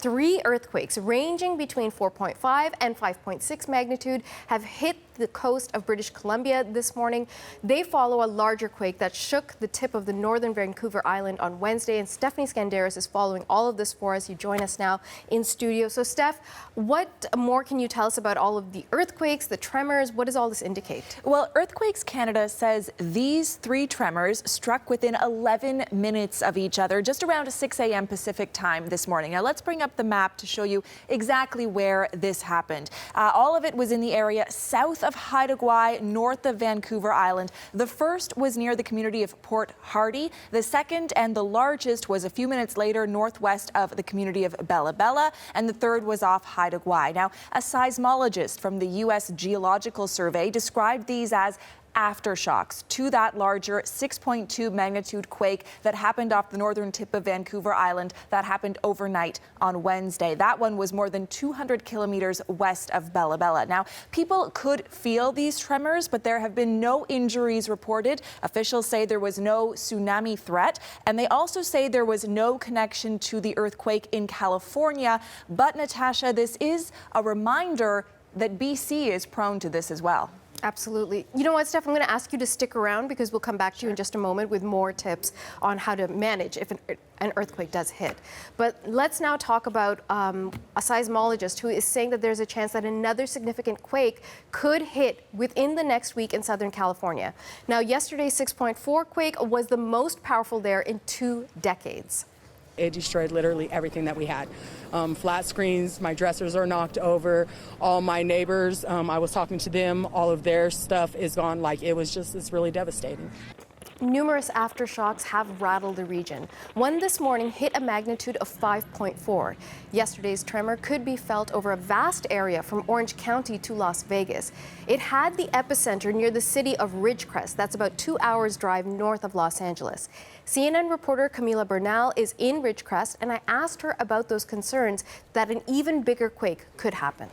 3 earthquakes ranging between 4.5 and 5.6 magnitude have hit the coast of British Columbia this morning. They follow a larger quake that shook the tip of the northern Vancouver Island on Wednesday. And Stephanie Skandaris is following all of this for us. You join us now in studio. So Steph, what more can you tell us about all of the earthquakes, the tremors? What does all this indicate? Well, Earthquakes Canada says these 3 tremors struck within 11 minutes of each other, just around 6 a.m. Pacific time this morning. Now let's bring up the map to show you exactly where this happened. All of it was in the area south of Haida Gwaii, north of Vancouver Island. The first was near the community of Port Hardy. The second and the largest was a few minutes later northwest of the community of Bella Bella, and the third was off Haida Gwaii. Now, a seismologist from the U.S. Geological Survey described these as aftershocks to that larger 6.2 magnitude quake that happened off the northern tip of Vancouver Island that happened overnight on Wednesday. That one was more than 200 kilometers west of Bella Bella. Now, people could feel these tremors, but there have been no injuries reported. Officials say there was no tsunami threat, and they also say there was no connection to the earthquake in California. But Natasha, this is a reminder that BC is prone to this as well. Absolutely. You know what, Steph, I'm going to ask you to stick around because we'll come back to you in just a moment with more tips on how to manage if an earthquake does hit. But let's now talk about a seismologist who is saying that there's a chance that another significant quake could hit within the next week in Southern California. Now, yesterday's 6.4 quake was the most powerful there in 2 decades. It destroyed literally everything that we had. Flat screens, my dressers are knocked over, all my neighbors, I was talking to them, all of their stuff is gone. Like, it's really devastating. Numerous aftershocks have rattled the region. One this morning hit a magnitude of 5.4. Yesterday's tremor could be felt over a vast area from Orange County to Las Vegas. It had the epicenter near the city of Ridgecrest. That's about 2 hours drive north of Los Angeles. CNN reporter Camila Bernal is in Ridgecrest, and I asked her about those concerns that an even bigger quake could happen.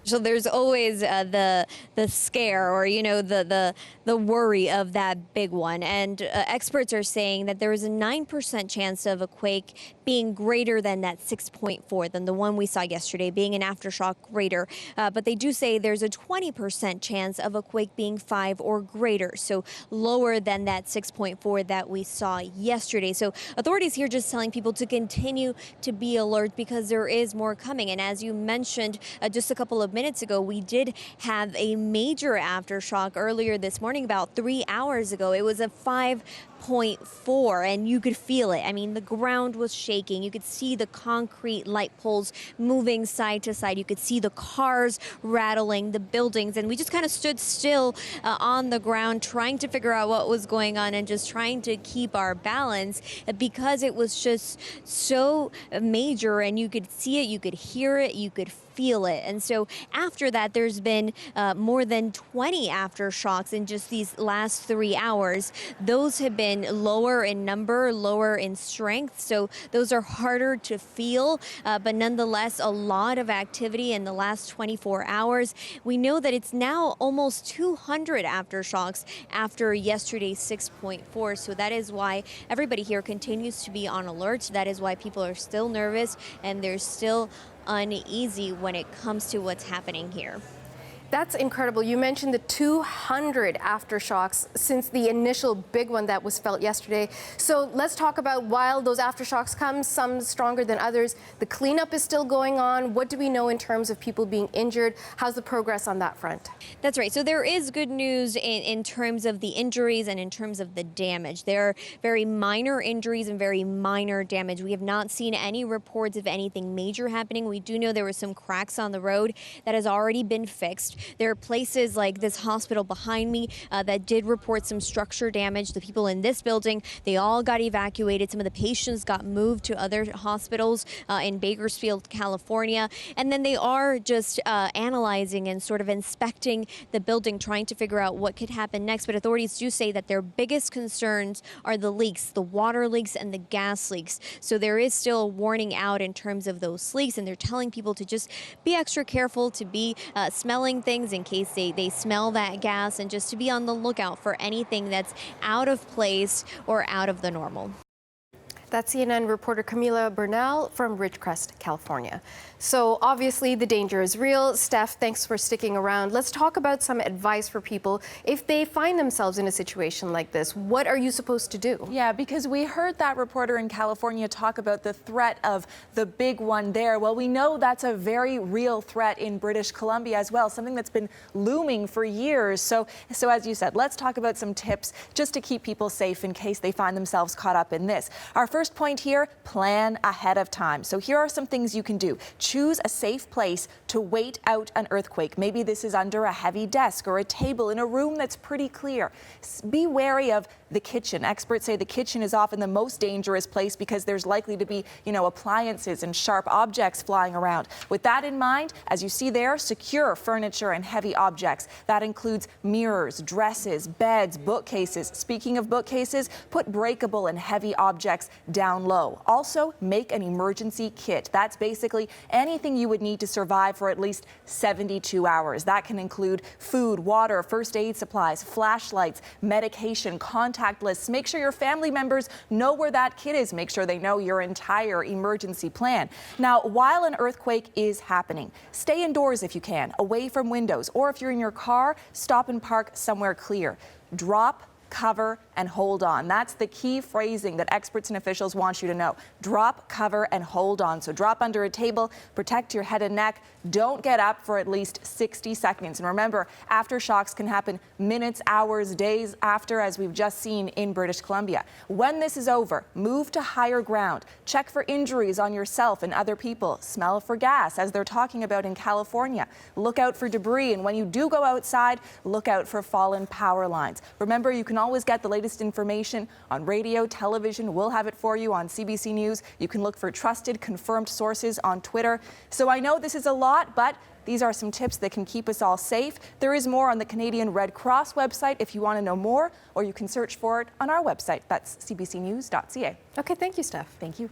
So there's always the scare, or the worry of that big one, and experts are saying that there is a 9% chance of a quake being greater than that 6.4, than the one we saw yesterday, being an aftershock greater. But they do say there's a 20% chance of a quake being 5 or greater, so lower than that 6.4 that we saw yesterday. So authorities here just telling people to continue to be alert because there is more coming. And as you mentioned just a couple of minutes ago, we did have a major aftershock earlier this morning, about 3 hours ago. It was a 5.4, and you could feel it. I mean, the ground was shaking. You could see the concrete light poles moving side to side. You could see the cars rattling, the buildings, and we just kind of stood still on the ground trying to figure out what was going on and just trying to keep our balance because it was just so major, and you could see it, you could hear it, you could feel it. And so after that, there's been more than 20 aftershocks in just these last 3 hours. Those have been lower in number, lower in strength, so those are harder to feel, but nonetheless a lot of activity in the last 24 hours. We know that it's now almost 200 aftershocks after yesterday's 6.4, so that is why everybody here continues to be on alert. That is why people are still nervous and they're still uneasy when it comes to what's happening here. That's incredible. You mentioned the 200 aftershocks since the initial big one that was felt yesterday. So let's talk about, while those aftershocks come, some stronger than others, the cleanup is still going on. What do we know in terms of people being injured? How's the progress on that front? That's right. So there is good news in terms of the injuries and in terms of the damage. There are very minor injuries and very minor damage. We have not seen any reports of anything major happening. We do know there were some cracks on the road that has already been fixed. There are places like this hospital behind me that did report some structure damage. The people in this building, they all got evacuated. Some of the patients got moved to other hospitals in Bakersfield, California. And then they are just analyzing and sort of inspecting the building, trying to figure out what could happen next. But authorities do say that their biggest concerns are the leaks, the water leaks and the gas leaks. So there is still a warning out in terms of those leaks, and they're telling people to just be extra careful, to be smelling things in case they smell that gas, and just to be on the lookout for anything that's out of place or out of the normal. That's CNN reporter Camila Bernal from Ridgecrest, California. So obviously the danger is real. Steph, thanks for sticking around. Let's talk about some advice for people if they find themselves in a situation like this. What are you supposed to do? Yeah, because we heard that reporter in California talk about the threat of the big one there. Well, we know that's a very real threat in British Columbia as well, something that's been looming for years. So as you said, let's talk about some tips just to keep people safe in case they find themselves caught up in this. Our first point here, plan ahead of time. So here are some things you can do. Choose a safe place to wait out an earthquake. Maybe this is under a heavy desk or a table in a room that's pretty clear. Be wary of the kitchen. Experts say the kitchen is often the most dangerous place because there's likely to be, appliances and sharp objects flying around. With that in mind, as you see there, secure furniture and heavy objects. That includes mirrors, dresses, beds, bookcases. Speaking of bookcases, put breakable and heavy objects down low. Also, make an emergency kit. That's basically anything you would need to survive for at least 72 hours. That can include food, water, first aid supplies, flashlights, medication, contact lists. Make sure your family members know where that kit is. Make sure they know your entire emergency plan. Now, while an earthquake is happening, stay indoors if you can, away from windows, or if you're in your car, stop and park somewhere clear. Drop, cover, and hold on. That's the key phrasing that experts and officials want you to know. Drop, cover, and hold on. So drop under a table, protect your head and neck. Don't get up for at least 60 seconds. And remember, aftershocks can happen minutes, hours, days after, as we've just seen in British Columbia. When this is over, move to higher ground. Check for injuries on yourself and other people. Smell for gas, as they're talking about in California. Look out for debris. And when you do go outside, look out for fallen power lines. Remember, you can always get the latest information on radio, television. We'll have it for you on CBC News. You can look for trusted, confirmed sources on Twitter. So I know this is a lot, but these are some tips that can keep us all safe. There is more on the Canadian Red Cross website if you want to know more, or you can search for it on our website. That's CBCNews.ca. Okay, thank you, Steph. Thank you.